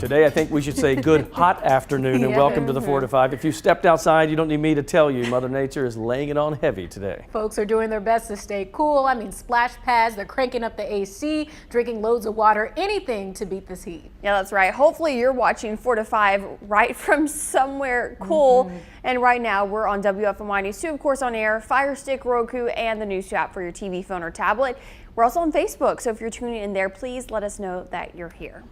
Today, I think we should say good hot afternoon and welcome to the 4 to 5. If you stepped outside, you don't need me to tell you, Mother Nature is laying it on heavy today. Folks are doing their best to stay cool. I mean, splash pads, they're cranking up the AC, drinking loads of water, anything to beat this heat. Yeah, that's right. Hopefully you're watching 4 to 5 right from somewhere cool. And right now we're on WFMY News 2, of course, on air, Fire Stick, Roku, and the News app for your TV, phone, or tablet. We're also on Facebook, so if you're tuning in there, please let us know that you're here.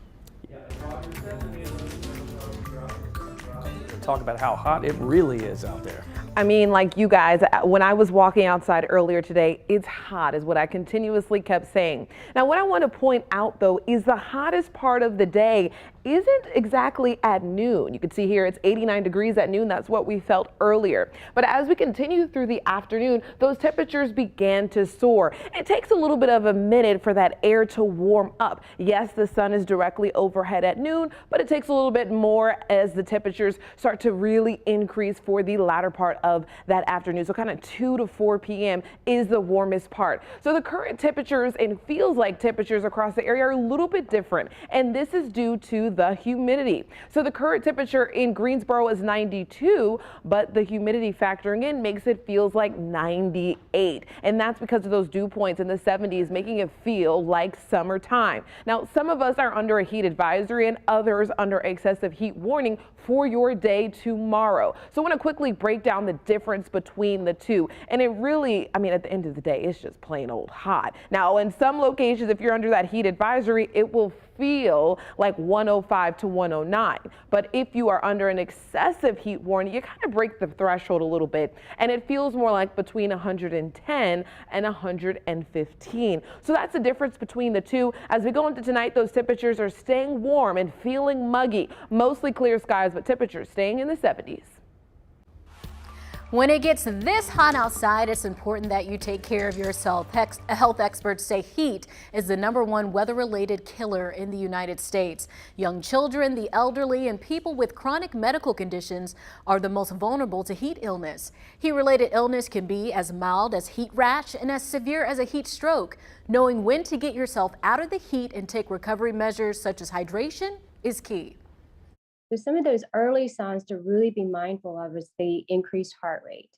Talk about how hot it really is out there. I mean, like you guys, when I was walking outside earlier today, it's hot is what I continuously kept saying. Now, what I want to point out, though, is the hottest part of the day isn't exactly at noon. You can see here it's 89 degrees at noon. That's what we felt earlier. But as we continue through the afternoon, those temperatures began to soar. It takes a little bit of a minute for that air to warm up. Yes, the sun is directly overhead at noon, but it takes a little bit more as the temperatures start to really increase for the latter part of that afternoon. So kind of 2 to 4 p.m. is the warmest part. So the current temperatures and feels like temperatures across the area are a little bit different. And this is due to the humidity. So the current temperature in Greensboro is 92, but the humidity factoring in makes it feels like 98. And that's because of those dew points in the 70s, making it feel like summertime. Now, some of us are under a heat advisory and others under excessive heat warning for your day tomorrow. So I want to quickly break down the difference between the two. And it really, I mean, at the end of the day, it's just plain old hot. Now, in some locations, if you're under that heat advisory, it will feel like 105 to 109. But if you are under an excessive heat warning, you kind of break the threshold a little bit and it feels more like between 110 and 115. So that's the difference between the two. As we go into tonight, those temperatures are staying warm and feeling muggy, mostly clear skies, but temperatures staying in the 70s. When it gets this hot outside, it's important that you take care of yourself. Health experts say heat is the #1 weather-related killer in the United States. Young children, the elderly, and people with chronic medical conditions are the most vulnerable to heat illness. Heat-related illness can be as mild as heat rash and as severe as a heat stroke. Knowing when to get yourself out of the heat and take recovery measures such as hydration is key. So some of those early signs to really be mindful of is the increased heart rate,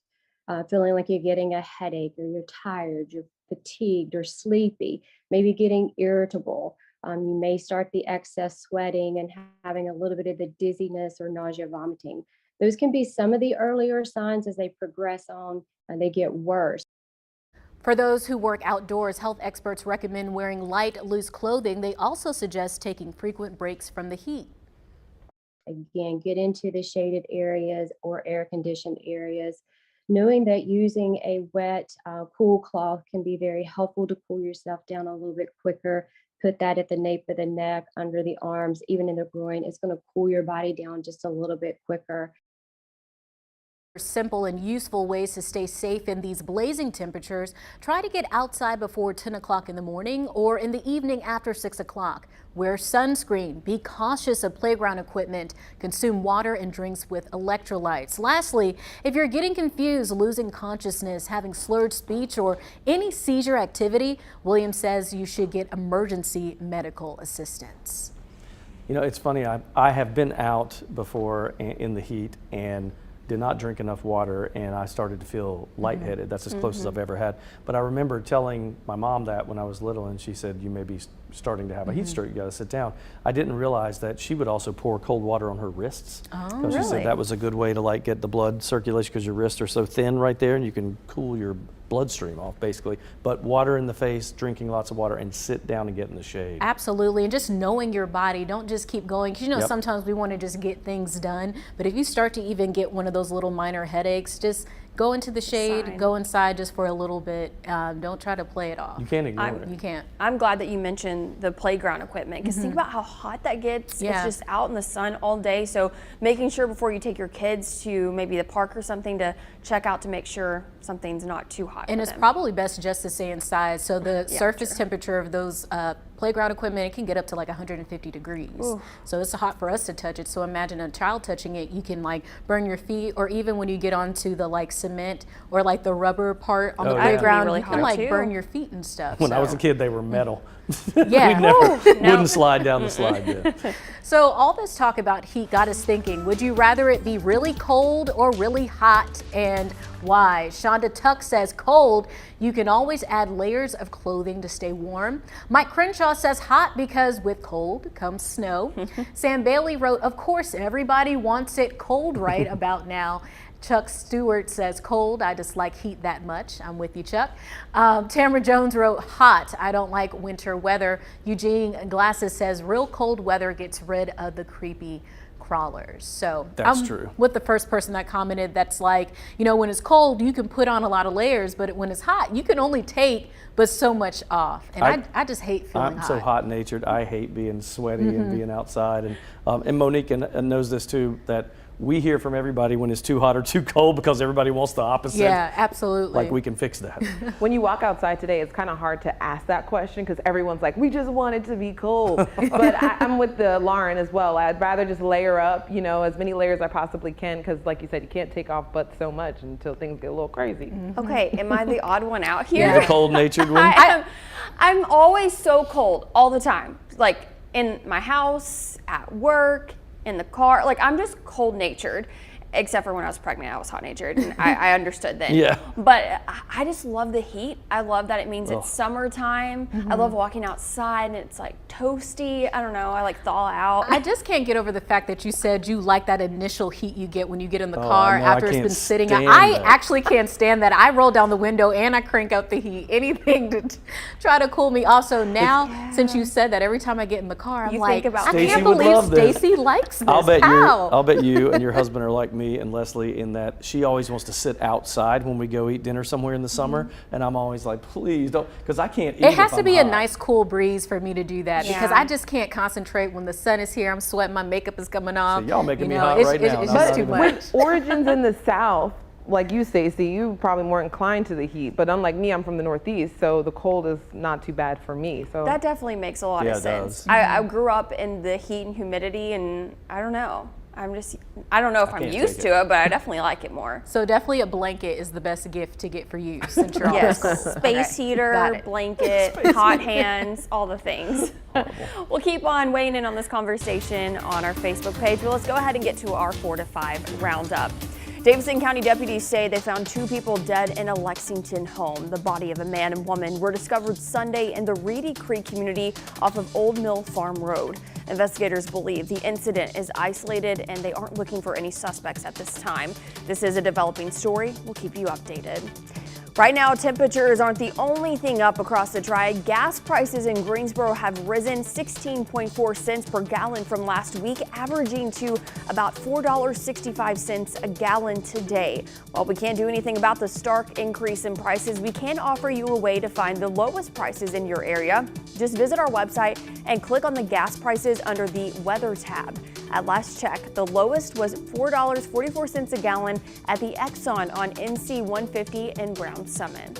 feeling like you're getting a headache or you're tired, you're fatigued or sleepy, maybe getting irritable. You may start the excess sweating and having a little bit of the dizziness or nausea, vomiting. Those can be some of the earlier signs as they progress on and they get worse. For those who work outdoors, health experts recommend wearing light, loose clothing. They also suggest taking frequent breaks from the heat. Again, get into the shaded areas or air-conditioned areas, knowing that using a wet, cool cloth can be very helpful to cool yourself down a little bit quicker. Put that at the nape of the neck, under the arms, even in the groin. It's going to cool your body down just a little bit quicker. Simple and useful ways to stay safe in these blazing temperatures. Try to get outside before 10 o'clock in the morning or in the evening after 6 o'clock. Wear sunscreen. Be cautious of playground equipment. Consume water and drinks with electrolytes. Lastly, if you're getting confused, losing consciousness, having slurred speech, or any seizure activity, Williams says you should get emergency medical assistance. You know, it's funny, I have been out before in the heat and did not drink enough water, and I started to feel lightheaded. That's as close as I've ever had. But I remember telling my mom that when I was little, and she said, you may be starting to have a heat stroke, you gotta sit down. I didn't realize that she would also pour cold water on her wrists. Oh, really? She said that was a good way to like get the blood circulation because your wrists are so thin right there and you can cool your bloodstream off basically. But water in the face, drinking lots of water, and sit down and get in the shade. Absolutely, and just knowing your body, don't just keep going. 'Cause you know, sometimes we want to just get things done, but if you start to even get one of those little minor headaches, just go into the shade, go inside just for a little bit. Don't try to play it off. You can't ignore it. You can't. I'm glad that you mentioned the playground equipment because think about how hot that gets. It's just out in the sun all day. So making sure before you take your kids to maybe the park or something to check out to make sure something's not too hot. And it's probably best just to stay inside. So the surface temperature of those playground equipment, it can get up to like 150 degrees. Ooh. So it's hot for us to touch it. So imagine a child touching it, you can like burn your feet, or even when you get onto the like cement or like the rubber part on the playground, you can like burn your feet and stuff. When I was a kid, they were metal. Yeah. We never no. wouldn't slide down the slide bit. So all this talk about heat got us thinking, would you rather it be really cold or really hot, and why? Shonda Tuck says cold. You can always add layers of clothing to stay warm. Mike Crenshaw says hot because with cold comes snow. Sam Bailey wrote, of course, everybody wants it cold right about now. Chuck Stewart says cold. I dislike heat that much. I'm with you, Chuck. Tamara Jones wrote hot. I don't like winter weather. Eugene Glasses says real cold weather gets rid of the creepy crawlers. So That's I'm true. with the first person that commented, that's like, you know, when it's cold, you can put on a lot of layers, but when it's hot, you can only take but so much off. And I just hate feeling I'm hot. so hot natured. I hate being sweaty and being outside. And Monique knows this too, that we hear from everybody when it's too hot or too cold because everybody wants the opposite. Yeah, absolutely. Like we can fix that. When you walk outside today, it's kind of hard to ask that question because everyone's like, we just want it to be cold. But I'm with Lauren as well. I'd rather just layer up, you know, as many layers I possibly can because, like you said, you can't take off but so much until things get a little crazy. Okay, am I the odd one out here? The cold natured one. I'm always so cold all the time. Like in my house, at work, in the car. Like I'm just cold natured. Except for when I was pregnant, I was hot natured, and I understood then. Yeah. But I just love the heat. I love that it means it's summertime. I love walking outside and it's like toasty. I don't know. I like thaw out. I just can't get over the fact that you said you like that initial heat you get when you get in the Oh, car I know. I after it's can't been sitting out. stand I that. actually can't stand that. I roll down the window and I crank up the heat. Anything to try to cool me off. So now, since you said that, every time I get in the car, I'm You like, think about I Stacey can't would believe love this. Stacey likes this. I'll How? bet you and your husband are like me and Leslie in that she always wants to sit outside when we go eat dinner somewhere in the summer, and I'm always like, please don't, because I can't eat. It has if to I'm be a hot. nice cool breeze for me to do that because Yeah. I just can't concentrate when the sun is here. I'm sweating, my makeup is coming off. So y'all making me know, hot it's, right it's, now, It's and I'm just not too even- much. Origins in the South, like you, Stacey, you probably more inclined to the heat. But unlike me, I'm from the Northeast, so the cold is not too bad for me. So That definitely makes a lot Yeah, of it sense. does. I grew up in the heat and humidity, and I don't know. I don't know if I'm can't used take to it, but I definitely like it more. So definitely a blanket is the best gift to get for you since you're Yes, always cold. space Okay, got heater, it. blanket, hot hands, all the things. We'll keep on weighing in on this conversation on our Facebook page, but let's go ahead and get to our 4 to 5 roundup. Davidson County deputies say they found 2 people dead in a Lexington home. The body of a man and woman were discovered Sunday in the Reedy Creek community off of Old Mill Farm Road. Investigators believe the incident is isolated and they aren't looking for any suspects at this time. This is a developing story. We'll keep you updated. Right now, temperatures aren't the only thing up across the Triad. Gas prices in Greensboro have risen 16.4 cents per gallon from last week, averaging to about $4.65 a gallon today. While we can't do anything about the stark increase in prices, we can offer you a way to find the lowest prices in your area. Just visit our website and click on the gas prices under the Weather tab. At last check, the lowest was $4.44 a gallon at the Exxon on NC 150 in Brown Summit.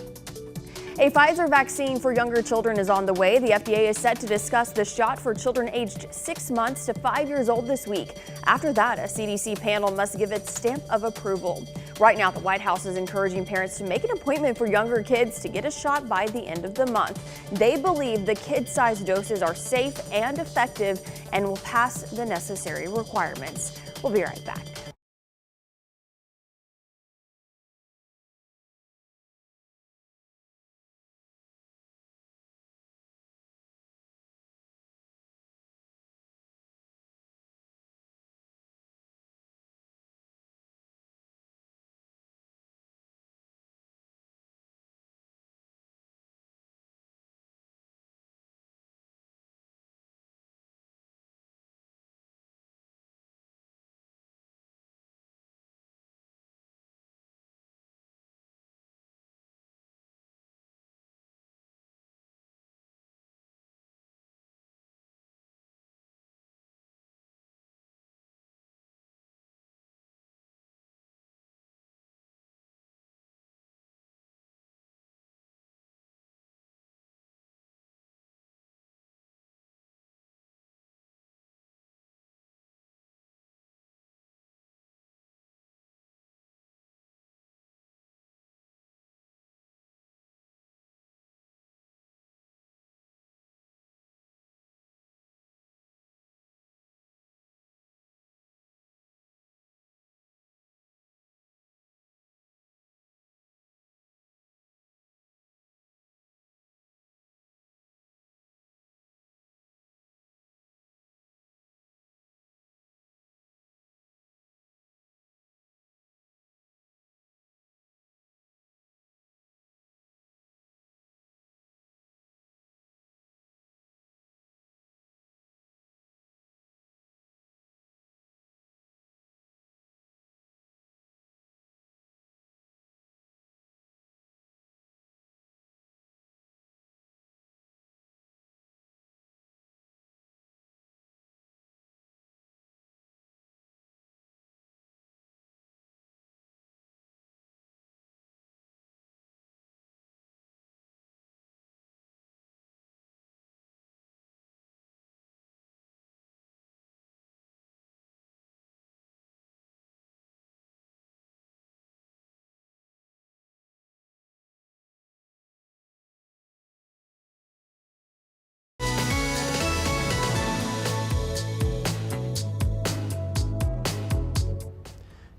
A Pfizer vaccine for younger children is on the way. The FDA is set to discuss the shot for children aged 6 months to 5 years old this week. After that, a CDC panel must give its stamp of approval. Right now, the White House is encouraging parents to make an appointment for younger kids to get a shot by the end of the month. They believe the kid-sized doses are safe and effective and will pass the necessary requirements. We'll be right back.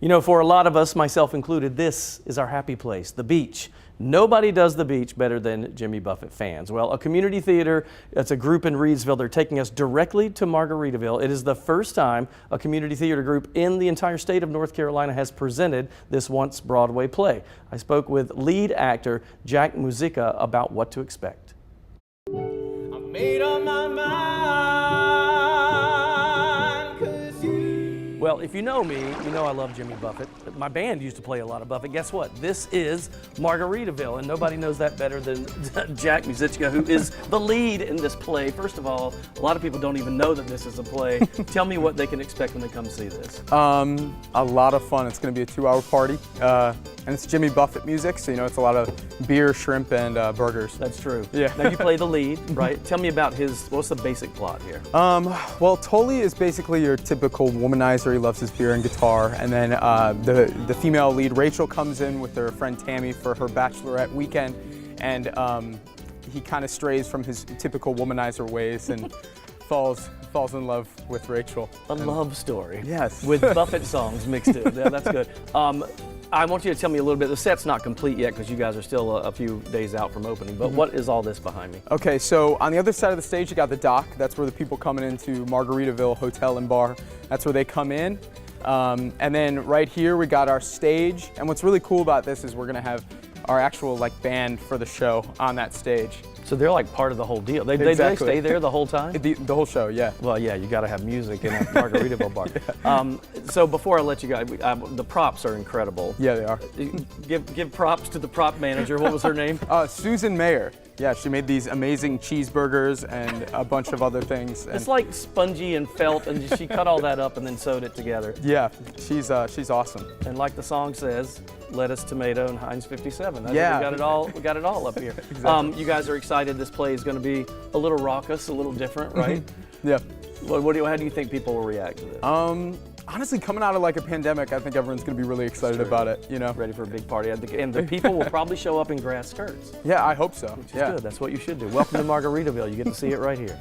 You know, for a lot of us, myself included, this is our happy place, the beach. Nobody does the beach better than Jimmy Buffett fans. Well, a community theater, it's a group in Reedsville. They're taking us directly to Margaritaville. It is the first time a community theater group in the entire state of North Carolina has presented this once Broadway play. I spoke with lead actor Jack Musica about what to expect. I made up my mind. Well, if you know me, you know I love Jimmy Buffett. My band used to play a lot of Buffett. Guess what? This is Margaritaville, and nobody knows that better than Jack Musica, who is the lead in this play. First of all, a lot of people don't even know that this is a play. Tell me what they can expect when they come see this. A lot of fun. It's going to be a 2-hour party, and it's Jimmy Buffett music, so you know it's a lot of beer, shrimp, and burgers. That's true. Yeah. Now you play the lead, right? Tell me about what's the basic plot here? Well, Tully is basically your typical womanizer. He loves his beer and guitar, and then the female lead, Rachel, comes in with her friend Tammy for her bachelorette weekend, and he kind of strays from his typical womanizer ways and falls in love with Rachel. A love story. Yes. With Buffett songs mixed in. Yeah, that's good. I want you to tell me a little bit. The set's not complete yet because you guys are still a few days out from opening, but what is all this behind me? Okay, so on the other side of the stage, you got the dock. That's where the people coming into Margaritaville Hotel and Bar. That's where they come in. And then right here, we got our stage. And what's really cool about this is we're gonna have our actual band for the show on that stage. So they're like part of the whole deal. They Exactly. stay there the whole time? The whole show, yeah. Well, yeah, you got to have music in a Margaritaville bar. So before I let you go, the props are incredible. Yeah, they are. Give props to the prop manager. What was her name? Susan Mayer. Yeah, she made these amazing cheeseburgers and a bunch of other things. And It's like spongy and felt, and she cut all that up and then sewed it together. yeah, she's awesome. And like the song says, lettuce, tomato, and Heinz 57. Yeah. We got it all up here. Exactly. You guys are excited. This play is going to be a little raucous, a little different, right? Yeah. How do you think people will react to this? Honestly, coming out of a pandemic, I think everyone's gonna be really excited about it, you know? Ready for a big party. And the people will probably show up in grass skirts. Yeah, I hope so. Which is good. That's what you should do. Welcome to Margaritaville. You get to see it right here.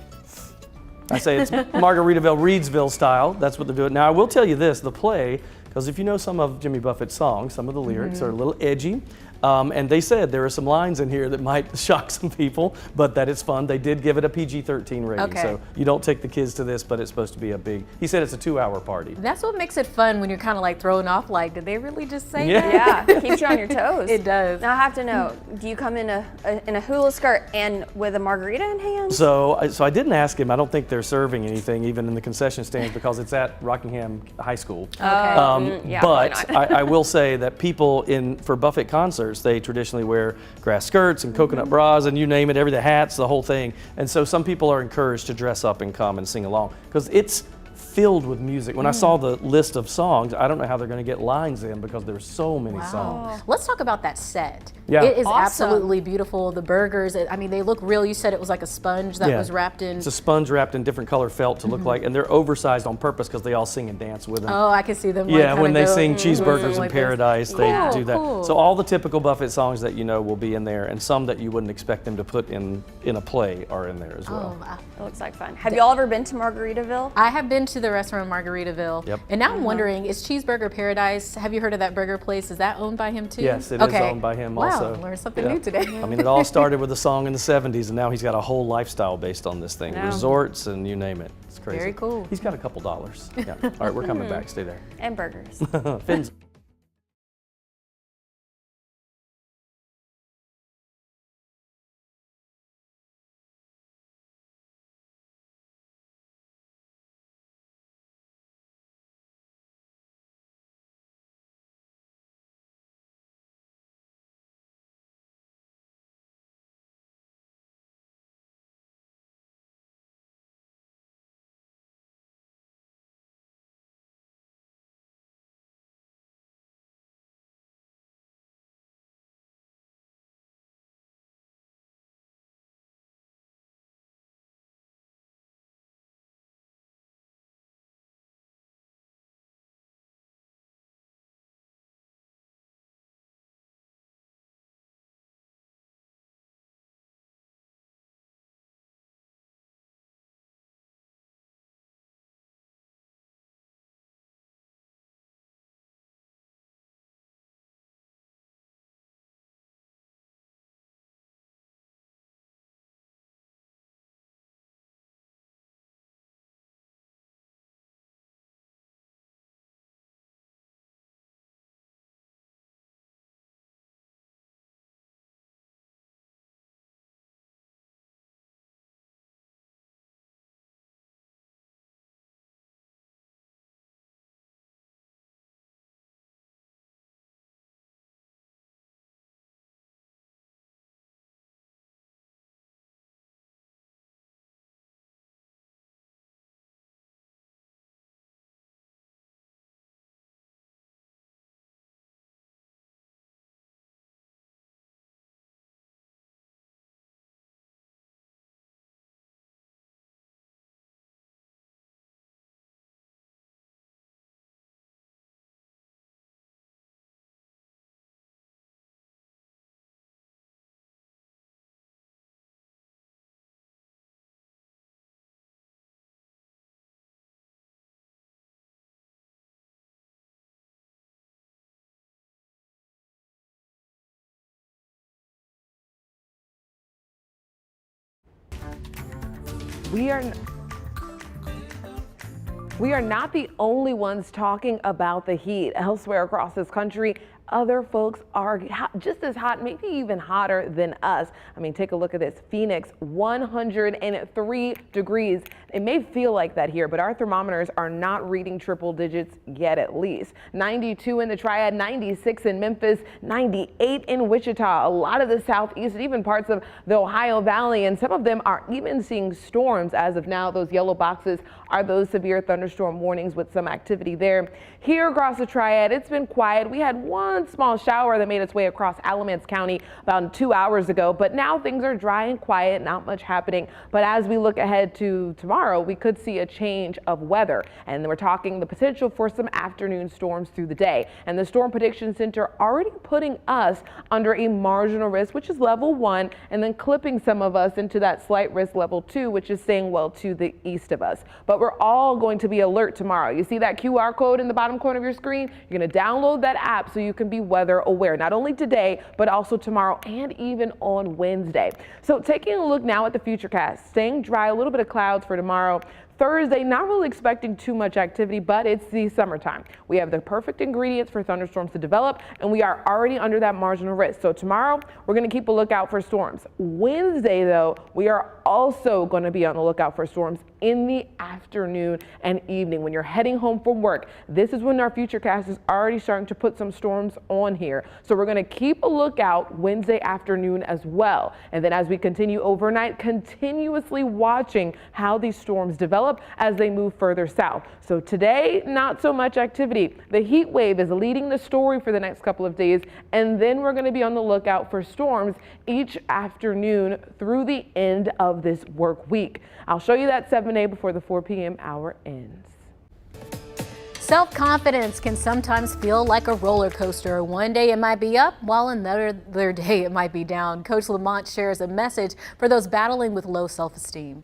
I say it's Margaritaville, Reedsville style. That's what they're doing. Now, I will tell you this, the play, because if you know some of Jimmy Buffett's songs, some of the lyrics are a little edgy. And they said there are some lines in here that might shock some people, but that it's fun. They did give it a PG-13 rating, Okay. so you don't take the kids to this, but it's supposed to be He said it's a 2-hour party. That's what makes it fun when you're kind of thrown off. Did they really just say Yeah. that? Yeah, keeps you on your toes. It does. Now I have to know, do you come in a hula skirt and with a margarita in hand? So I didn't ask him. I don't think they're serving anything, even in the concession stands, because it's at Rockingham High School. Okay. Yeah, probably But not. I will say that people for Buffett concerts, they traditionally wear grass skirts and coconut bras and you name it, the hats, the whole thing. And so some people are encouraged to dress up and come and sing along because it's filled with music. When I saw the list of songs, I don't know how they're going to get lines in because there's so many songs. Let's talk about that set. Yeah. It is Awesome. absolutely beautiful. The burgers, they look real. You said it was like a sponge that was wrapped in. It's a sponge wrapped in different color felt to look like, and they're oversized on purpose because they all sing and dance with them. Oh, I can see them. Yeah, when they kinda sing go, Cheeseburgers something in like this. Paradise, they Cool, do that. cool. So all the typical Buffett songs that you know will be in there, and some that you wouldn't expect them to put in a play are in there as well. Oh, wow. It looks like fun. Have y'all ever been to Margaritaville? I have been to the restaurant Margaritaville. Yep. And now I'm wondering, is Cheeseburger Paradise, have you heard of that burger place? Is that owned by him too? Yes, it is owned by him also. Wow, learned something Yeah. new today. I mean, it all started with a song in the 70s, and now he's got a whole lifestyle based on this thing. Yeah. Resorts and you name it. It's crazy. Very cool. He's got a couple dollars. Yeah. All right, we're coming back. Stay there. And burgers. Finn's We are not the only ones talking about the heat. Elsewhere across this country, other folks are just as hot, maybe even hotter than us. I mean, take a look at this. Phoenix, 103 degrees. It may feel like that here, but our thermometers are not reading triple digits yet, at least. 92 in the Triad, 96 in Memphis, 98 in Wichita. A lot of the southeast, even parts of the Ohio Valley, and some of them are even seeing storms as of now. Those yellow boxes are those severe thunderstorm warnings with some activity there. Here across the Triad, it's been quiet. We had one small shower that made its way across Alamance County about 2 hours ago, but now things are dry and quiet, not much happening. But as we look ahead to tomorrow, we could see a change of weather, and we're talking the potential for some afternoon storms through the day. And the Storm Prediction Center already putting us under a marginal risk, which is level 1, and then clipping some of us into that slight risk level 2, which is staying well to the east of us. But we're all going to be alert tomorrow. You see that QR code in the bottom corner of your screen? You're going to download that app so you can be weather aware, not only today, but also tomorrow and even on Wednesday. So taking a look now at the futurecast, staying dry, a little bit of clouds for tomorrow. Thursday, not really expecting too much activity, but it's the summertime. We have the perfect ingredients for thunderstorms to develop, and we are already under that marginal risk. So tomorrow, we're going to keep a lookout for storms. Wednesday, though, we are also going to be on the lookout for storms in the afternoon and evening. When you're heading home from work, this is when our futurecast is already starting to put some storms on here. So we're going to keep a lookout Wednesday afternoon as well. And then as we continue overnight, continuously watching how these storms develop as they move further south. So today, not so much activity. The heat wave is leading the story for the next couple of days, and then we're going to be on the lookout for storms each afternoon through the end of this work week. I'll show you that 7A before the 4 p.m. hour ends. Self-confidence can sometimes feel like a roller coaster. One day it might be up, while another day it might be down. Coach Lamont shares a message for those battling with low self-esteem.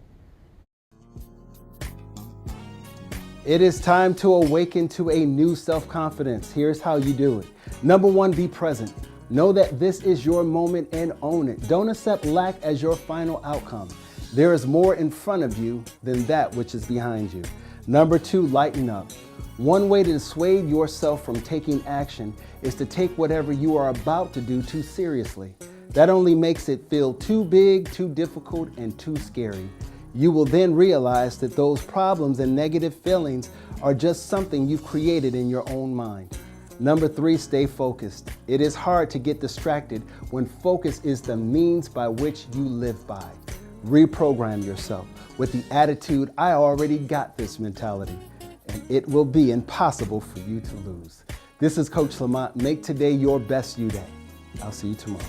It is time to awaken to a new self-confidence. Here's how you do it. Number 1, be present. Know that this is your moment and own it. Don't accept lack as your final outcome. There is more in front of you than that which is behind you. Number 2, lighten up. One way to dissuade yourself from taking action is to take whatever you are about to do too seriously. That only makes it feel too big, too difficult, and too scary. You will then realize that those problems and negative feelings are just something you've created in your own mind. Number 3, stay focused. It is hard to get distracted when focus is the means by which you live by. Reprogram yourself with the attitude, I already got this mentality, and it will be impossible for you to lose. This is Coach Lamont. Make today your best you day. I'll see you tomorrow.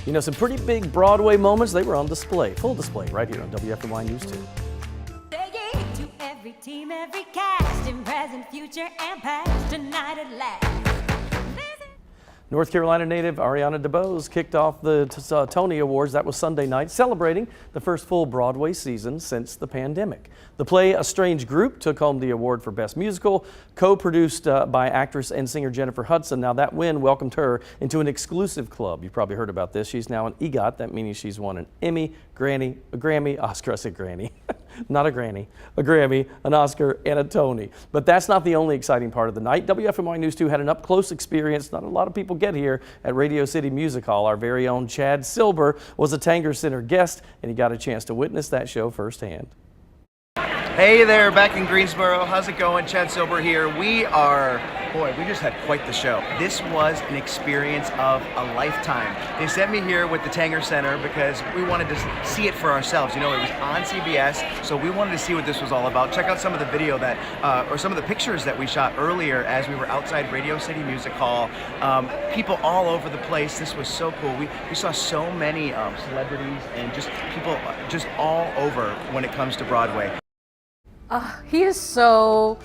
You know, some pretty big Broadway moments, they were on display, full display, right here on WFMY News 2. To every team, every cast, in present, future, and past, tonight at last. North Carolina native Ariana DeBose kicked off the Tony Awards. That was Sunday night, celebrating the first full Broadway season since the pandemic. The play A Strange Group took home the award for Best Musical, co-produced by actress and singer Jennifer Hudson. Now that win welcomed her into an exclusive club. You've probably heard about this. She's now an EGOT. That means she's won an Emmy, a Grammy, Oscar, I said granny, not a granny, a Grammy, an Oscar, and a Tony. But that's not the only exciting part of the night. WFMY News 2 had an up-close experience. Not a lot of people get here at Radio City Music Hall. Our very own Chad Silber was a Tanger Center guest, and he got a chance to witness that show firsthand. Hey there, back in Greensboro. How's it going? Chad Silber here. We just had quite the show. This was an experience of a lifetime. They sent me here with the Tanger Center because we wanted to see it for ourselves. You know, it was on CBS, so we wanted to see what this was all about. Check out some of the video or some of the pictures that we shot earlier as we were outside Radio City Music Hall. People all over the place. This was so cool. We saw so many celebrities and just people just all over when it comes to Broadway. He is so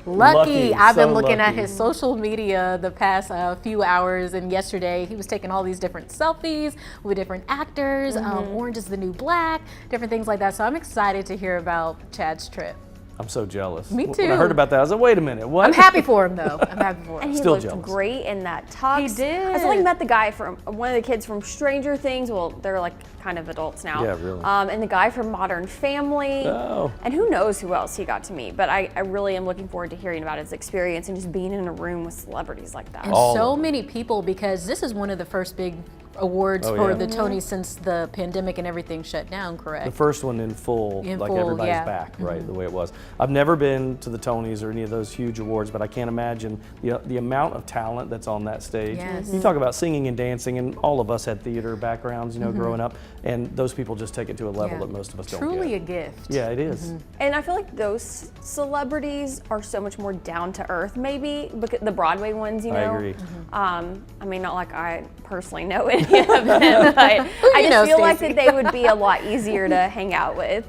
lucky. I've been looking at lucky. his social media the past few hours, and yesterday he was taking all these different selfies with different actors. Orange is the New Black, different things like that. So I'm excited to hear about Chad's trip. I'm so jealous. Me When I too. heard about that, I was like, wait a minute, what? I'm happy for him though. I'm happy for him. And he Still looked jealous. great in that tux. He did. I saw he met the guy from one of the kids from Stranger Things. Well, they're like kind of adults now. Yeah, really. And the guy from Modern Family. Oh. And who knows who else he got to meet. But I really am looking forward to hearing about his experience and just being in a room with celebrities like that. And All so of them. many people, because this is one of the first big awards Oh, for yeah. the Tonys since the pandemic and everything shut down, correct? The first one in full, In like full, everybody's yeah. back, right, the way it was. I've never been to the Tonys or any of those huge awards, but I can't imagine the amount of talent that's on that stage. Yes. You talk about singing and dancing, and all of us had theater backgrounds, you know, growing up, and those people just take it to a level that most of us don't Truly get. a gift. Yeah, it is. And I feel like those celebrities are so much more down to earth, maybe, because the Broadway ones, you know. I agree. I mean, not like I personally know any of them, but I You just know, feel like Stacey. that they would be a lot easier to hang out with.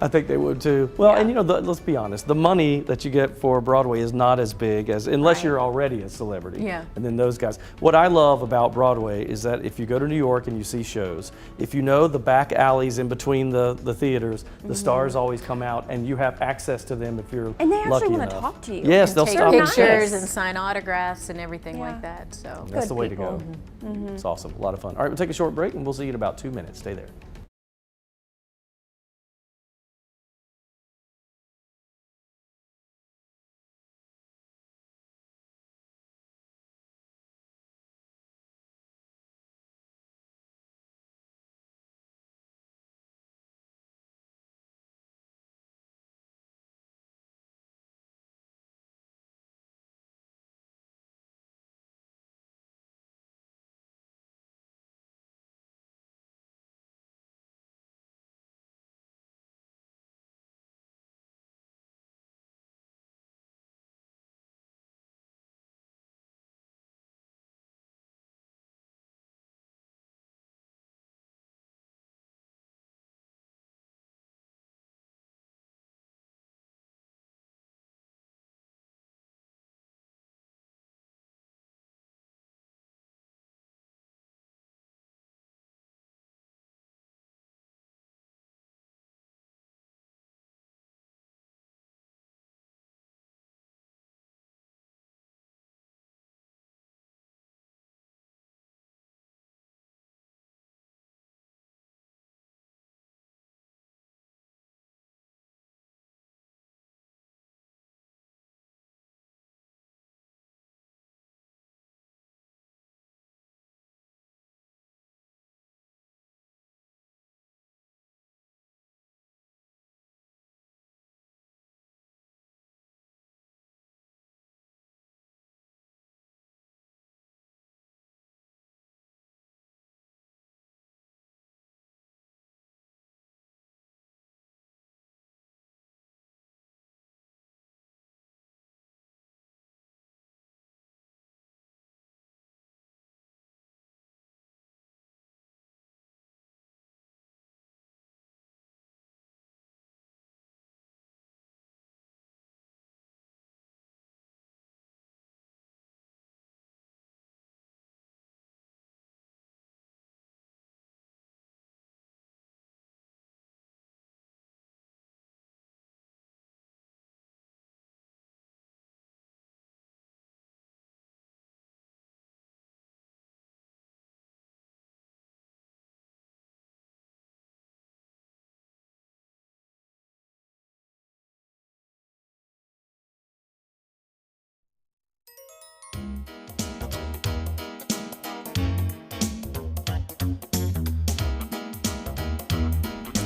I think they would too. Well, Yeah. and you know, let's be honest, the money that you get for Broadway is not as big as, unless Right. you're already a celebrity. Yeah. And then those guys. What I love about Broadway is that if you go to New York and you see shows, if you know the back alleys in between the theaters, the stars always come out and you have access to them if you're And they actually lucky wanna enough. talk to you. Yes, And they'll Take stop and pictures chat. and sign autographs and everything Yeah. like that. So That's Good the way to people. go. It's awesome, a lot of fun. All right, we'll take a short break and we'll see you in about 2 minutes. Stay there.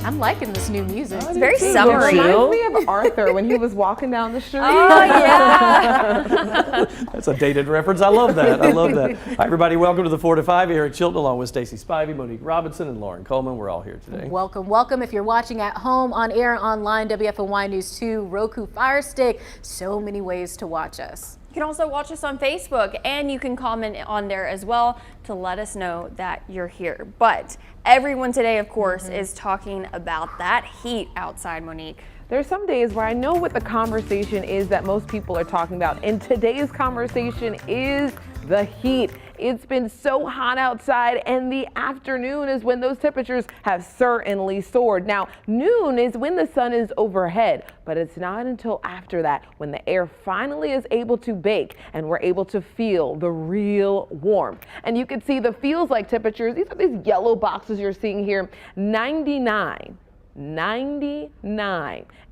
I'm liking this new music. It's very It summery. reminds me of Arthur when he was walking down the street. Oh, yeah. That's a dated reference. I love that. I love that. Hi, everybody. Welcome to the 4 to 5 here at Chilton, along with Stacey Spivey, Monique Robinson, and Lauren Coleman. We're all here today. Welcome, welcome. If you're watching at home, on air, online, WFNY News 2, Roku, Fire Stick, so many ways to watch us. You can also watch us on Facebook, and you can comment on there as well to let us know that you're here. But everyone today, of course, is talking about that heat outside, Monique. There's some days where I know what the conversation is that most people are talking about, and today's conversation is the heat. It's been so hot outside, and the afternoon is when those temperatures have certainly soared. Now, noon is when the sun is overhead, but it's not until after that when the air finally is able to bake and we're able to feel the real warmth. And you can see the feels like temperatures. These are these yellow boxes you're seeing here. 99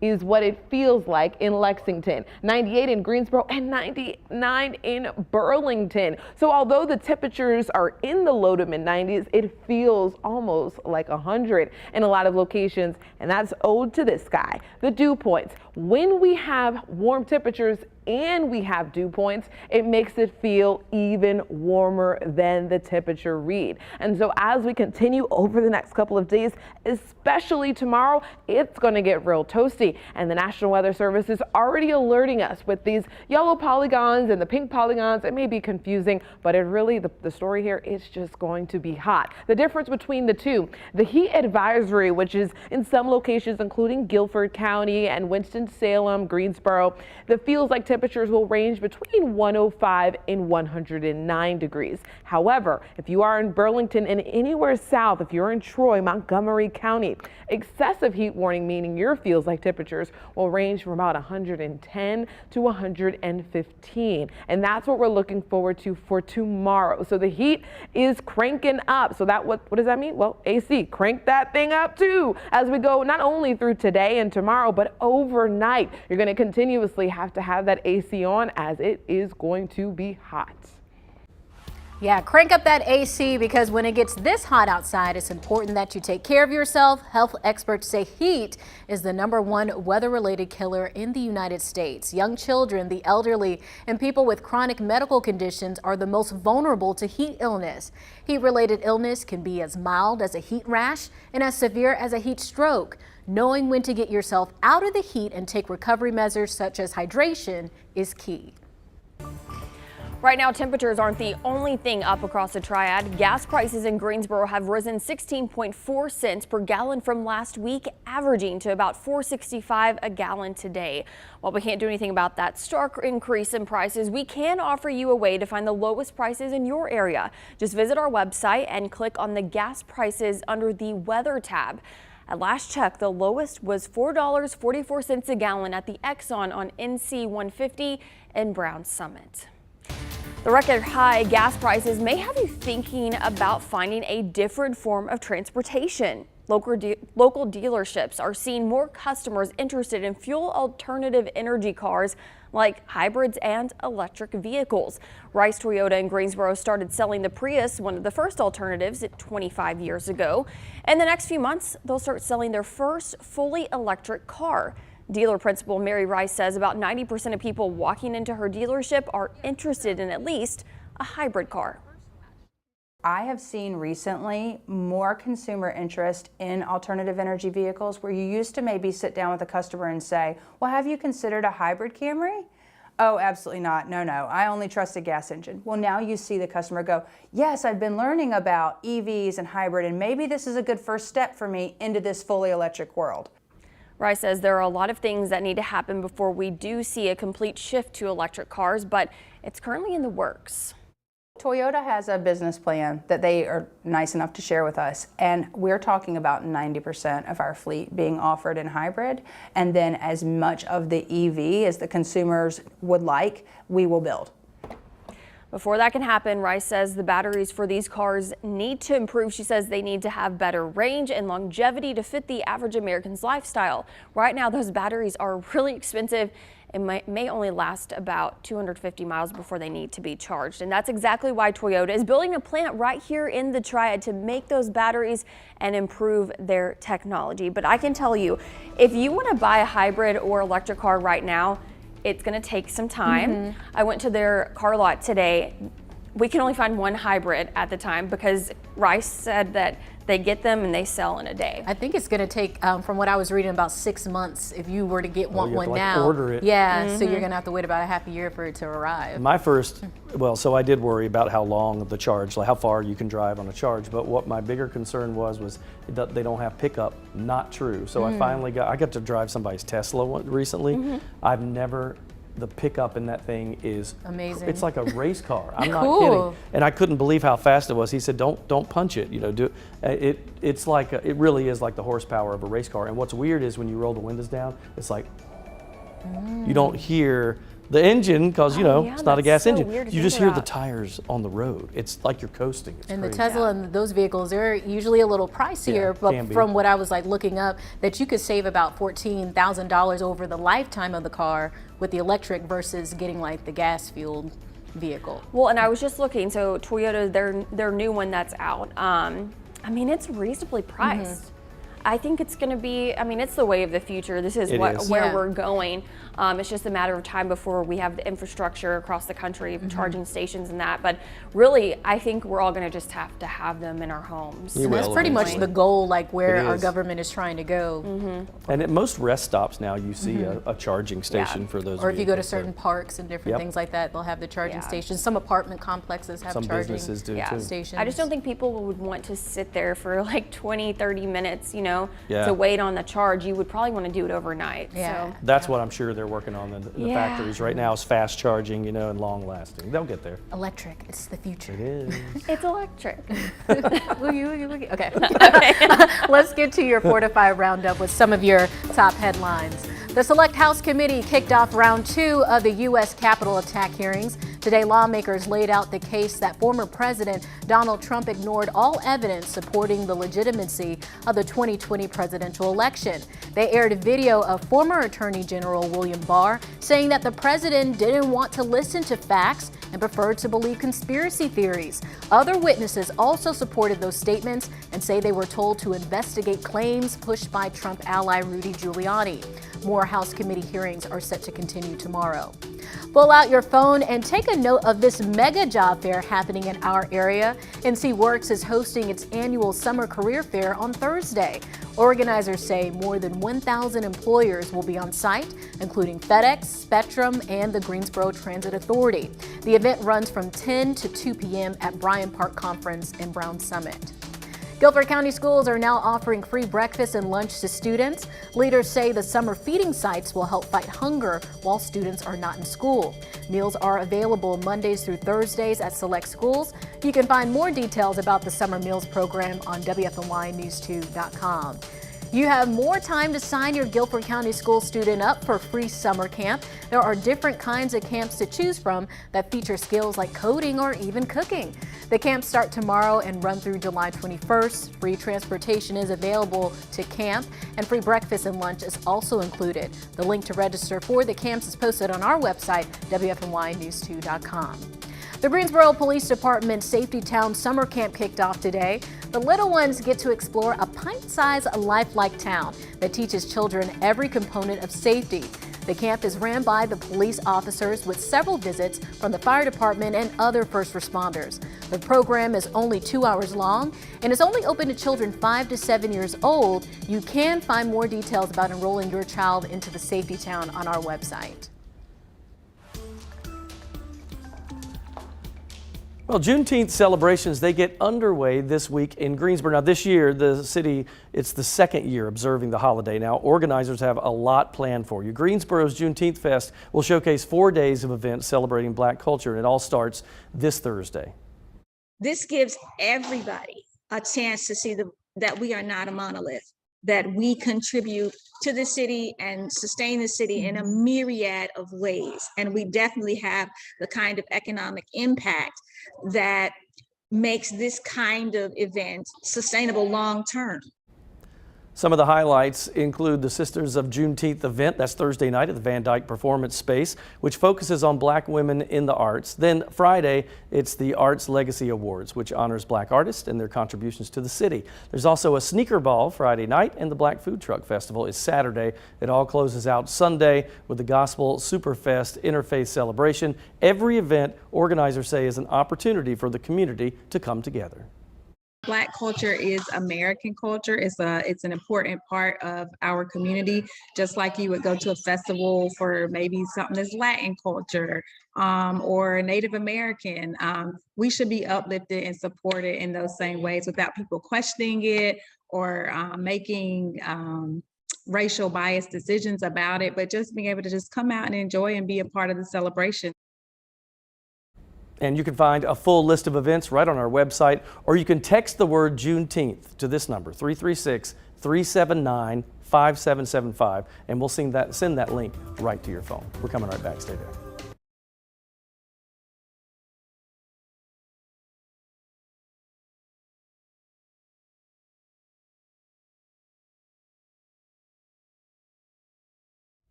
is what it feels like in Lexington, 98 in Greensboro, and 99 in Burlington. So although the temperatures are in the low to mid 90s, it feels almost like 100 in a lot of locations, and that's owed to this guy, the dew points. When we have warm temperatures and we have dew points, it makes it feel even warmer than the temperature read. And so as we continue over the next couple of days, especially tomorrow, it's going to get real toasty. And the National Weather Service is already alerting us with these yellow polygons and the pink polygons. It may be confusing, but it really, the story here is just going to be hot. The difference between the two, the heat advisory, which is in some locations, including Guilford County and Winston-Salem, Greensboro, the feels like temperatures will range between 105 and 109 degrees. However, if you are in Burlington and anywhere south, if you're in Troy, Montgomery County, excessive heat warning, meaning your feels like temperatures will range from about 110 to 115. And that's what we're looking forward to for tomorrow. So the heat is cranking up. So that what does that mean? Well, AC, crank that thing up too as we go not only through today and tomorrow, but overnight. You're going to continuously have to have that AC on as it is going to be hot. Yeah, crank up that AC because when it gets this hot outside, it's important that you take care of yourself. Health experts say heat is the #1 weather-related killer in the United States. Young children, the elderly, and people with chronic medical conditions are the most vulnerable to heat illness. Heat-related illness can be as mild as a heat rash and as severe as a heat stroke. Knowing when to get yourself out of the heat and take recovery measures such as hydration is key. Right now, temperatures aren't the only thing up across the triad. Gas prices in Greensboro have risen 16.4 cents per gallon from last week, averaging to about $4.65 a gallon today. While we can't do anything about that stark increase in prices, we can offer you a way to find the lowest prices in your area. Just visit our website and click on the gas prices under the weather tab. At last check, the lowest was $4.44 a gallon at the Exxon on NC 150 in Brown Summit. The record high gas prices may have you thinking about finding a different form of transportation. Local dealerships are seeing more customers interested in fuel alternative energy cars like hybrids and electric vehicles. Rice Toyota in Greensboro started selling the Prius, one of the first alternatives, 25 years ago. In the next few months, they'll start selling their first fully electric car. Dealer principal Mary Rice says about 90% of people walking into her dealership are interested in at least a hybrid car. I have seen recently more consumer interest in alternative energy vehicles where you used to maybe sit down with a customer and say, well, have you considered a hybrid Camry? Oh, absolutely not. No, I only trust a gas engine. Well, now you see the customer go, yes, I've been learning about EVs and hybrid, and maybe this is a good first step for me into this fully electric world. Rice says there are a lot of things that need to happen before we do see a complete shift to electric cars, but it's currently in the works. Toyota has a business plan that they are nice enough to share with us, and we're talking about 90% of our fleet being offered in hybrid, and then as much of the EV as the consumers would like, we will build. Before that can happen, Rice says the batteries for these cars need to improve. She says they need to have better range and longevity to fit the average American's lifestyle. Right now, those batteries are really expensive it may only last about 250 miles before they need to be charged. And that's exactly why Toyota is building a plant right here in the Triad to make those batteries and improve their technology. But I can tell you, if you want to buy a hybrid or electric car right now, it's going to take some time. I went to their car lot today. We can only find one hybrid at the time because Rice said that they get them and they sell in a day. I think it's going to take, from what I was reading, about 6 months if you were to get you have one to, like, now. order it. Yeah, so you're going to have to wait about a half a year for it to arrive. My first, well, so I did worry about how long the charge, like how far you can drive on a charge, but what my bigger concern was they don't have pickup. Not true. So I finally I got to drive somebody's Tesla recently. I've never, the pickup in that thing is amazing. It's like a race car. I'm Cool. not kidding. And I couldn't believe how fast it was. He said, "Don't punch it. You know, do it. It's like it really is like the horsepower of a race car." And what's weird is when you roll the windows down, it's like you don't hear the engine because yeah, it's not a that's gas so engine. weird to You just think hear the about. tires on the road. It's like you're coasting. It's And crazy. the Tesla and those vehicles, they're usually a little pricier, can but be. from what I was like looking up, that you could save about $14,000 over the lifetime of the car with the electric versus getting like the gas fueled vehicle. Well, and I was just looking, so Toyota, their new one that's out, I mean, it's reasonably priced. I think it's going to be, I mean, it's the way of the future. This is It is. where Yeah. we're going. It's just a matter of time before we have the infrastructure across the country, charging stations and that. But really, I think we're all going to just have to have them in our homes. You And that's will pretty much eventually. the goal, like where It our is. government is trying to go. And at most rest stops now, you see a charging station for those. Or if you go to vehicles, so certain parks and different Yep. things like that, they'll have the charging Yeah. stations. Some apartment complexes have Some charging businesses do Yeah. too. stations. I just don't think people would want to sit there for like 20, 30 minutes, Yeah. to wait on the charge. You would probably want to do it overnight. Yeah. So. That's what I'm sure they're working on in the Yeah. factories right now is fast charging, and long lasting. They'll get there. Electric, it's the future. It is. It's electric. Woogie, woogie, woogie. Okay. Let's get to your 4 to 5 roundup with some of your top headlines. The Select House Committee kicked off round 2 of the U.S. Capitol attack hearings. Today, lawmakers laid out the case that former President Donald Trump ignored all evidence supporting the legitimacy of the 2020 presidential election. They aired a video of former Attorney General William Barr saying that the president didn't want to listen to facts and preferred to believe conspiracy theories. Other witnesses also supported those statements and say they were told to investigate claims pushed by Trump ally Rudy Giuliani. More House committee hearings are set to continue tomorrow. Pull out your phone and take a note of this mega job fair happening in our area. NC Works is hosting its annual summer career fair on Thursday. Organizers say more than 1,000 employers will be on site, including FedEx, Spectrum, and the Greensboro Transit Authority. The event runs from 10 to 2 p.m. at Bryant Park Conference in Brown Summit. Guilford County schools are now offering free breakfast and lunch to students. Leaders say the summer feeding sites will help fight hunger while students are not in school. Meals are available Mondays through Thursdays at select schools. You can find more details about the summer meals program on WFNYnews2.com. You have more time to sign your Guilford County school student up for free summer camp. There are different kinds of camps to choose from that feature skills like coding or even cooking. The camps start tomorrow and run through July 21st. Free transportation is available to camp, and free breakfast and lunch is also included. The link to register for the camps is posted on our website, WFNYnews2.com. The Greensboro Police Department Safety Town Summer Camp kicked off today. The little ones get to explore a pint-sized lifelike town that teaches children every component of safety. The camp is ran by the police officers with several visits from the fire department and other first responders. The program is only 2 hours long and is only open to children 5 to 7 years old. You can find more details about enrolling your child into the Safety Town on our website. Well, Juneteenth celebrations, they get underway this week in Greensboro. Now, this year, the city, it's the second year observing the holiday. Now, organizers have a lot planned for you. Greensboro's Juneteenth Fest will showcase 4 days of events celebrating Black culture, and it all starts this Thursday. This gives everybody a chance to see that we are not a monolith, that we contribute to the city and sustain the city in a myriad of ways. And we definitely have the kind of economic impact that makes this kind of event sustainable long term. Some of the highlights include the Sisters of Juneteenth event. That's Thursday night at the Van Dyke Performance Space, which focuses on black women in the arts. Then Friday, it's the Arts Legacy Awards, which honors black artists and their contributions to the city. There's also a sneaker ball Friday night, and the Black Food Truck Festival is Saturday. It all closes out Sunday with the Gospel Superfest Interfaith Celebration. Every event, organizers say, is an opportunity for the community to come together. Black culture is American culture. It's an important part of our community. Just like you would go to a festival for maybe something that's Latin culture or Native American. We should be uplifted and supported in those same ways without people questioning it or making racial bias decisions about it, but just being able to just come out and enjoy and be a part of the celebration. And you can find a full list of events right on our website, or you can text the word Juneteenth to this number, 336-379-5775, and we'll send that link right to your phone. We're coming right back. Stay there.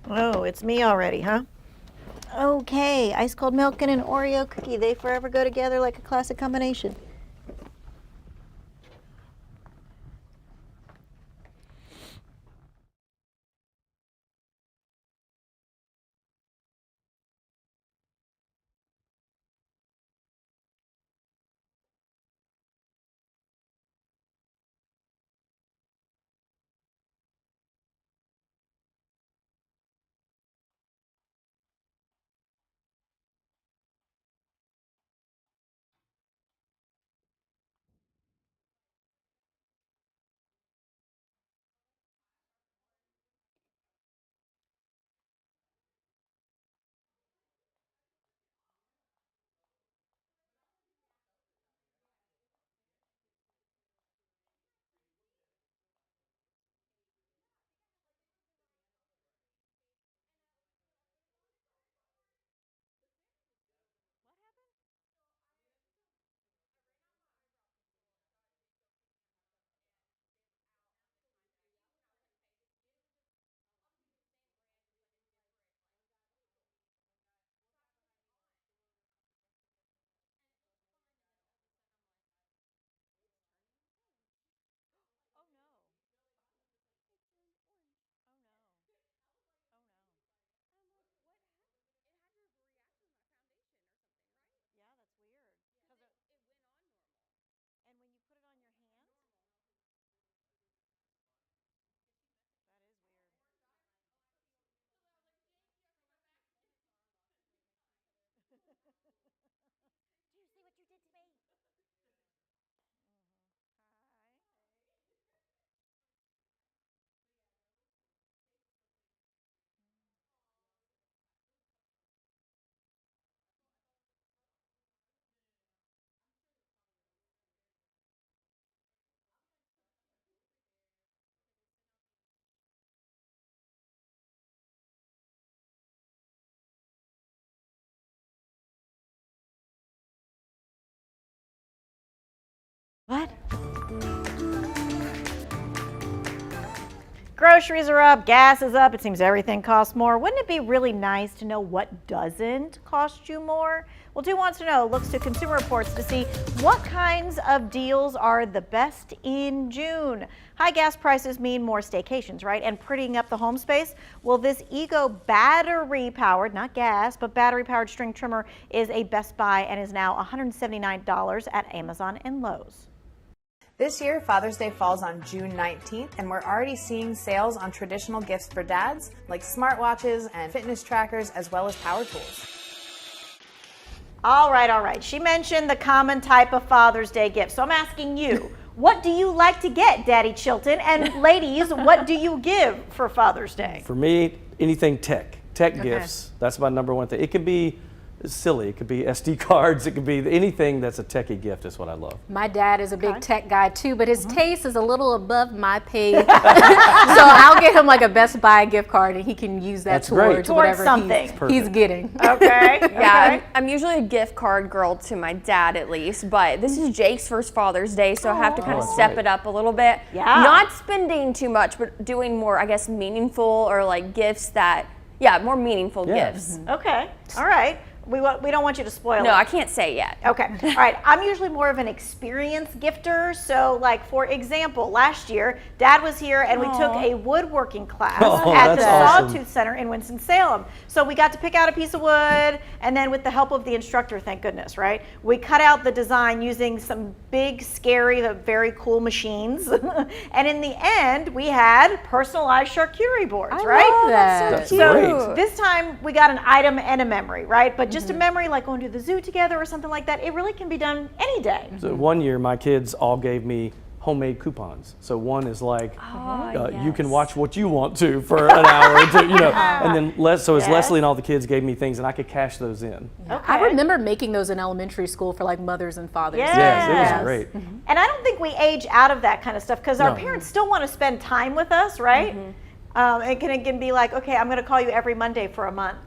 Oh, it's me already, huh? Okay, ice cold milk and an Oreo cookie. They forever go together like a classic combination. Do you see what you did to me? What? Groceries are up, gas is up, it seems everything costs more. Wouldn't it be really nice to know what doesn't cost you more? Well, Who Wants to Know looks to Consumer Reports to see what kinds of deals are the best in June. High gas prices mean more staycations, right? And prettying up the home space? Well, this Ego battery-powered, not gas, but battery-powered string trimmer is a Best Buy and is now $179 at Amazon and Lowe's. This year, Father's Day falls on June 19th, and we're already seeing sales on traditional gifts for dads, like smartwatches and fitness trackers, as well as power tools. All right. She mentioned the common type of Father's Day gift. So I'm asking you, what do you like to get, Daddy Chilton? And ladies, what do you give for Father's Day? For me, anything tech gifts. That's my number one thing. It could be silly. It could be SD cards. It could be anything that's a techie gift is what I love. My dad is a big tech guy too, but his taste is a little above my pay. So I'll get him like a Best Buy gift card, and he can use that towards whatever he's getting. Okay. Yeah, I'm usually a gift card girl to my dad at least, but this is Jake's first Father's Day, so I have to kind of step it up a little bit. Yeah. Not spending too much, but doing more, I guess, meaningful or like gifts that, more meaningful gifts. Okay. All right. We don't want you to spoil it. No, I can't say yet. Okay. All right. I'm usually more of an experience gifter. So, like, for example, last year, Dad was here and we took a woodworking class at the Sawtooth Center in Winston-Salem. So we got to pick out a piece of wood, and then with the help of the instructor, thank goodness, right? We cut out the design using some big, scary, very cool machines. And in the end, we had personalized charcuterie boards, right? Oh, that's so cute. So this time we got an item and a memory, right? But just a memory like going to the zoo together or something like that, it really can be done any day. So one year, my kids all gave me homemade coupons. So one is like, you can watch what you want to for an hour, and then Leslie and all the kids gave me things, and I could cash those in. Okay. I remember making those in elementary school for like mothers and fathers. Yes, it was great. And I don't think we age out of that kind of stuff because our parents still want to spend time with us, right? It can be like, okay, I'm going to call you every Monday for a month,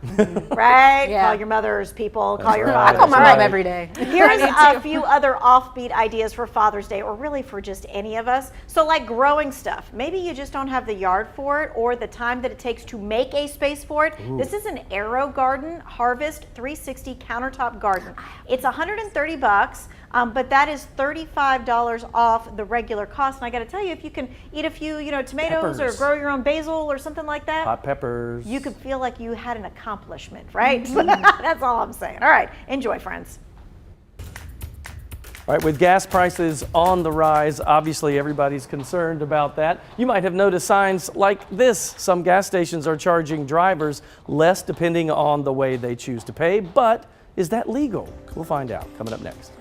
right? Call your mothers, people, call your fathers. I call my mom every day. Here's a few other offbeat ideas for Father's Day, or really for just any of us. So like growing stuff. Maybe you just don't have the yard for it or the time that it takes to make a space for it. Ooh. This is an Aero Garden Harvest 360 countertop garden. It's $130. But that is $35 off the regular cost. And I got to tell you, if you can eat a few, tomatoes or grow your own basil or something like that, hot peppers, you could feel like you had an accomplishment, right? That's all I'm saying. All right, enjoy, friends. All right, with gas prices on the rise, obviously everybody's concerned about that. You might have noticed signs like this. Some gas stations are charging drivers less depending on the way they choose to pay, but is that legal? We'll find out coming up next.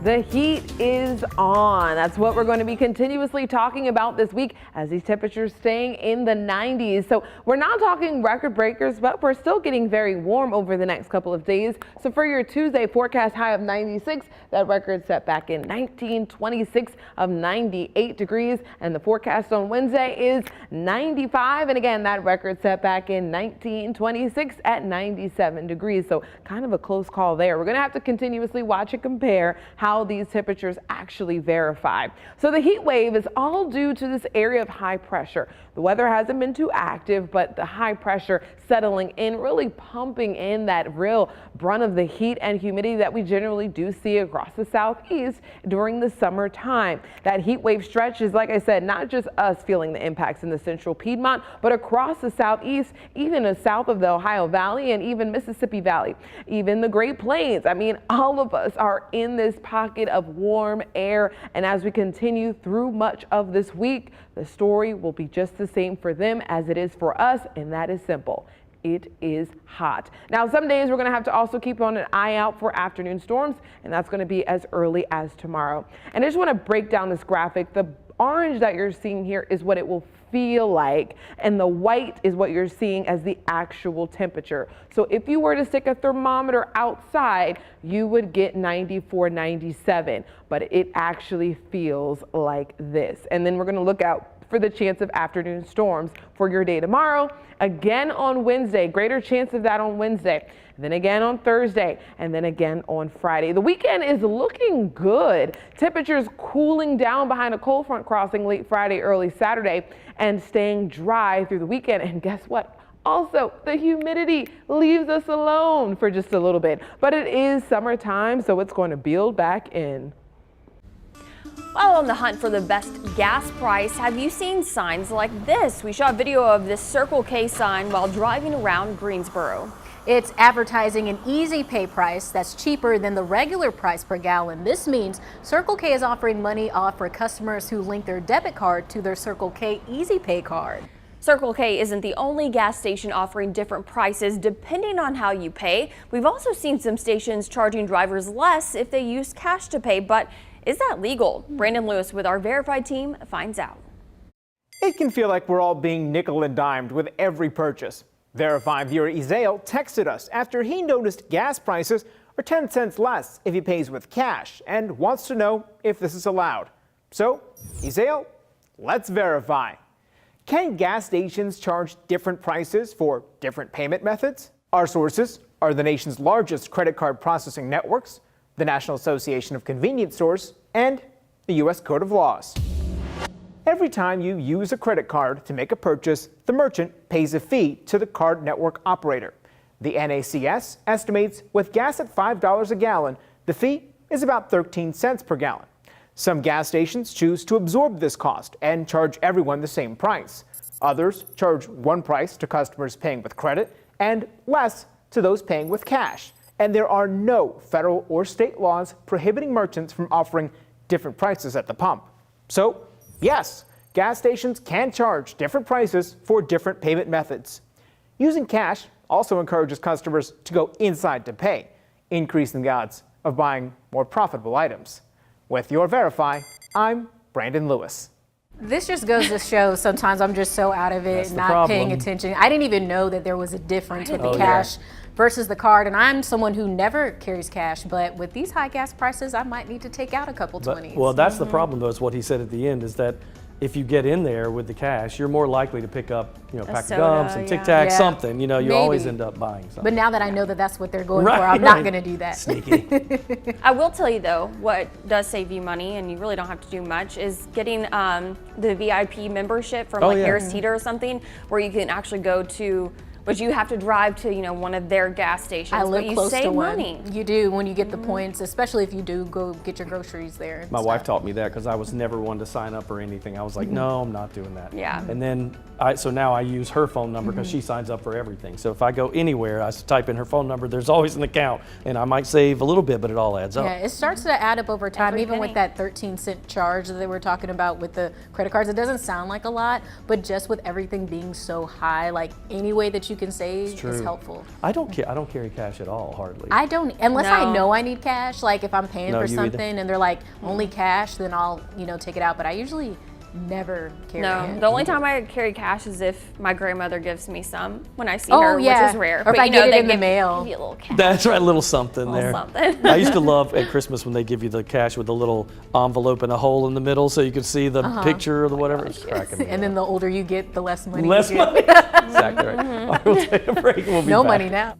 The heat is on. That's what we're going to be continuously talking about this week as these temperatures staying in the 90s. So we're not talking record breakers, but we're still getting very warm over the next couple of days. So for your Tuesday forecast high of 96, that record set back in 1926 of 98 degrees. And the forecast on Wednesday is 95. And again, that record set back in 1926 at 97 degrees. So kind of a close call there. We're going to have to continuously watch and compare how these temperatures actually verify. So the heat wave is all due to this area of high pressure. The weather hasn't been too active, but the high pressure settling in, really pumping in that real brunt of the heat and humidity that we generally do see across the southeast during the summertime. That heat wave stretch is, like I said, not just us feeling the impacts in the central Piedmont, but across the southeast, even south of the Ohio Valley and even Mississippi Valley, even the Great Plains. I mean, all of us are in this pocket of warm air, and as we continue through much of this week, the story will be just the same for them as it is for us, and that is simple. It is hot. Now, some days we're going to have to also keep on an eye out for afternoon storms, and that's going to be as early as tomorrow. And I just want to break down this graphic. The orange that you're seeing here is what it will feel like, and the white is what you're seeing as the actual temperature. So if you were to stick a thermometer outside, you would get 94, 97, but it actually feels like this. And then we're going to look out for the chance of afternoon storms for your day tomorrow. Again on Wednesday, greater chance of that on Wednesday, and then again on Thursday, and then again on Friday. The weekend is looking good. Temperatures cooling down behind a cold front crossing late Friday, early Saturday, and staying dry through the weekend. And guess what? Also, the humidity leaves us alone for just a little bit, but it is summertime, so it's going to build back in. While on the hunt for the best gas price, have you seen signs like this? We saw a video of this Circle K sign while driving around Greensboro. It's advertising an easy pay price that's cheaper than the regular price per gallon. This means Circle K is offering money off for customers who link their debit card to their Circle K Easy Pay card. Circle K isn't the only gas station offering different prices depending on how you pay. We've also seen some stations charging drivers less if they use cash to pay, but is that legal? Brandon Lewis with our Verified team finds out. It can feel like we're all being nickel and dimed with every purchase. Verified viewer Ezeal texted us after he noticed gas prices are 10 cents less if he pays with cash and wants to know if this is allowed. So, Ezeal, let's verify. Can gas stations charge different prices for different payment methods? Our sources are the nation's largest credit card processing networks, the National Association of Convenience Stores, and the U.S. Code of Laws. Every time you use a credit card to make a purchase, the merchant pays a fee to the card network operator. The NACS estimates with gas at $5 a gallon, the fee is about 13 cents per gallon. Some gas stations choose to absorb this cost and charge everyone the same price. Others charge one price to customers paying with credit and less to those paying with cash. And there are no federal or state laws prohibiting merchants from offering different prices at the pump. So, yes, gas stations can charge different prices for different payment methods. Using cash also encourages customers to go inside to pay, increasing the odds of buying more profitable items. With your Verify, I'm Brandon Lewis. This just goes to show sometimes I'm just so out of it, not paying attention. I didn't even know that there was a difference with the cash versus the card, and I'm someone who never carries cash, but with these high gas prices, I might need to take out a couple 20s. Well, that's the problem, though, is what he said at the end, is that if you get in there with the cash, you're more likely to pick up, a pack of gum, some Tic Tacs, something. You always end up buying something. But now that I know that that's what they're going for, I'm not going to do that. Sneaky. I will tell you though, what does save you money, and you really don't have to do much, is getting the VIP membership from Harris Teeter or something, where you can actually go to. But you have to drive to, one of their gas stations. I live but you close save to one. money. You do when you get the points, especially if you do go get your groceries there. My wife taught me that because I was never one to sign up or anything. I was like, no, I'm not doing that. Yeah. And then, so now I use her phone number because she signs up for everything. So if I go anywhere, I type in her phone number, there's always an account. And I might save a little bit, but it all adds up. Yeah, it starts to add up over time, Every even penny. with that 13-cent charge that they were talking about with the credit cards. It doesn't sound like a lot, but just with everything being so high, like any way that you can save is helpful. I don't carry cash at all, hardly. I don't, unless I know I need cash. Like if I'm paying for something and they're like only cash, then I'll take it out. But I usually never carry it. The only time I carry cash is if my grandmother gives me some when I see her, which is rare. Or if I get it in the mail. Give you a little cash. That's right, a little something there. Something. I used to love at Christmas when they give you the cash with a little envelope and a hole in the middle so you could see the picture or the whatever. It's cracking me And then the older you get, the less money Less you get. money. Exactly right. All right, we'll take a break and we'll be No back. money now.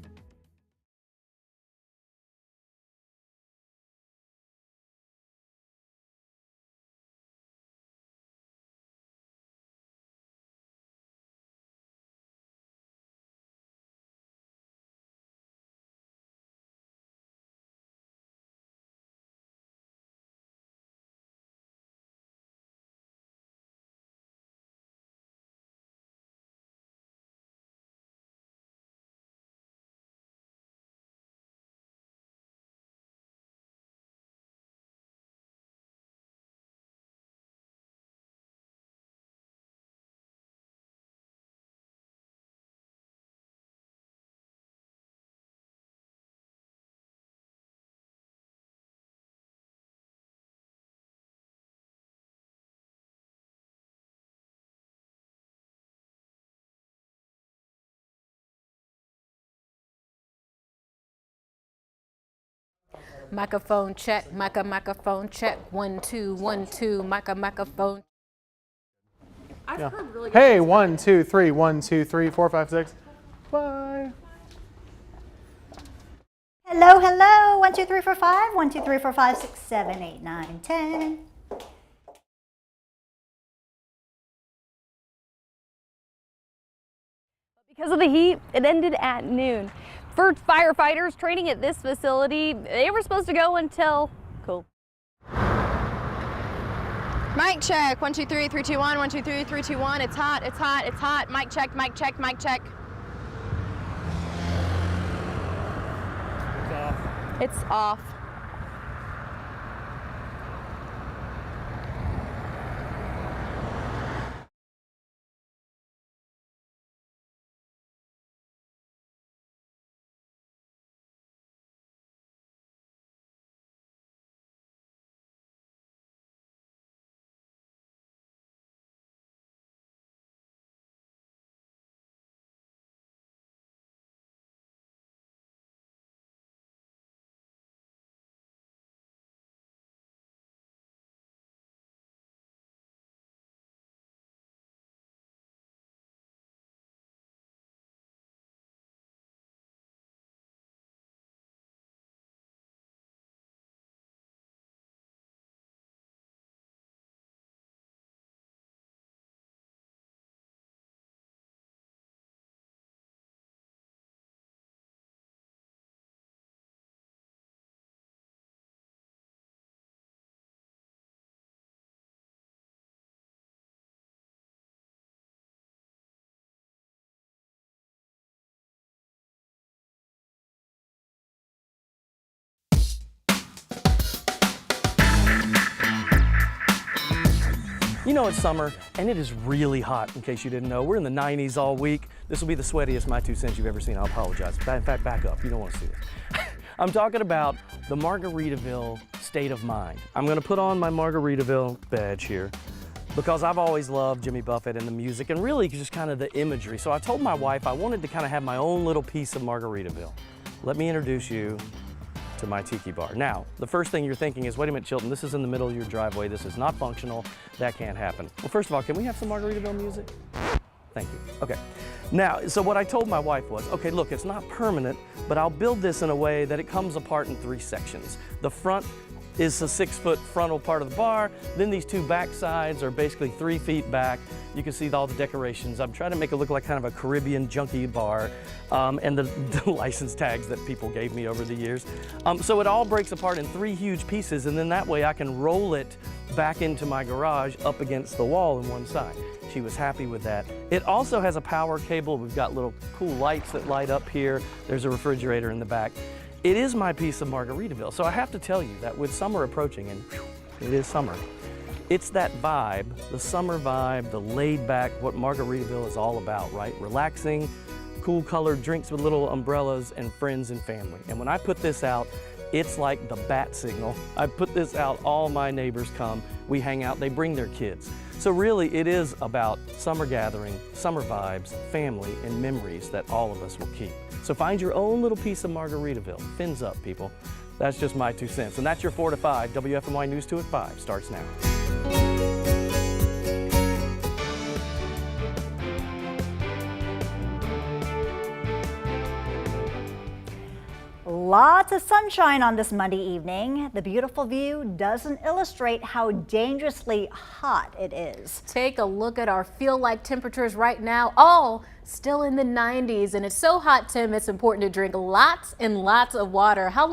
Microphone check, microphone check. 1 2 1 2. Microphone. I've heard really good. Hey, 1 2 3 1 2 3 4 5 6. Bye. Hello, hello. 1 2 3 4 5. 1 2 3 4 5 6 7 8 9 10. Because of the heat, it ended at noon. For firefighters training at this facility, they were supposed to go until cool. Mic check. 1 2 3 3 2 1. 1 2 3 3 2 1. It's hot. It's hot. It's hot. Mic check. Mic check. Mic check. It's off. You know it's summer, and it is really hot, in case you didn't know. We're in the 90s all week. This will be the sweatiest my 2 cents you've ever seen. I'll apologize. In fact, back up. You don't want to see this. I'm talking about the Margaritaville state of mind. I'm going to put on my Margaritaville badge here because I've always loved Jimmy Buffett and the music and really just kind of the imagery. So I told my wife I wanted to kind of have my own little piece of Margaritaville. Let me introduce you to my tiki bar. Now, the first thing you're thinking is, wait a minute, Chilton, this is in the middle of your driveway. This is not functional. That can't happen. Well, first of all, can we have some Margaritaville music? Thank you. Okay. Now, so what I told my wife was, okay, look, it's not permanent, but I'll build this in a way that it comes apart in 3 sections. The front is a 6-foot frontal part of the bar. Then these 2 back sides are basically 3 feet back. You can see all the decorations. I'm trying to make it look like kind of a Caribbean junkie bar and the license tags that people gave me over the years. So it all breaks apart in 3 huge pieces, and then that way I can roll it back into my garage up against the wall on one side. She was happy with that. It also has a power cable. We've got little cool lights that light up here. There's a refrigerator in the back. It is my piece of Margaritaville. So I have to tell you that with summer approaching, and it is summer, it's that vibe, the summer vibe, the laid back, what Margaritaville is all about, right? Relaxing, cool colored drinks with little umbrellas, and friends and family. And when I put this out, it's like the bat signal. I put this out, all my neighbors come, we hang out, they bring their kids. So really it is about summer gathering, summer vibes, family, and memories that all of us will keep. So find your own little piece of Margaritaville. Fins up, people. That's just my 2 cents. And that's your 4 to 5. WFMY News 2 at 5 starts now. Lots of sunshine on this Monday evening. The beautiful view doesn't illustrate how dangerously hot it is. Take a look at our feel-like temperatures right now, all still in the 90s. And it's so hot, Tim, it's important to drink lots and lots of water. How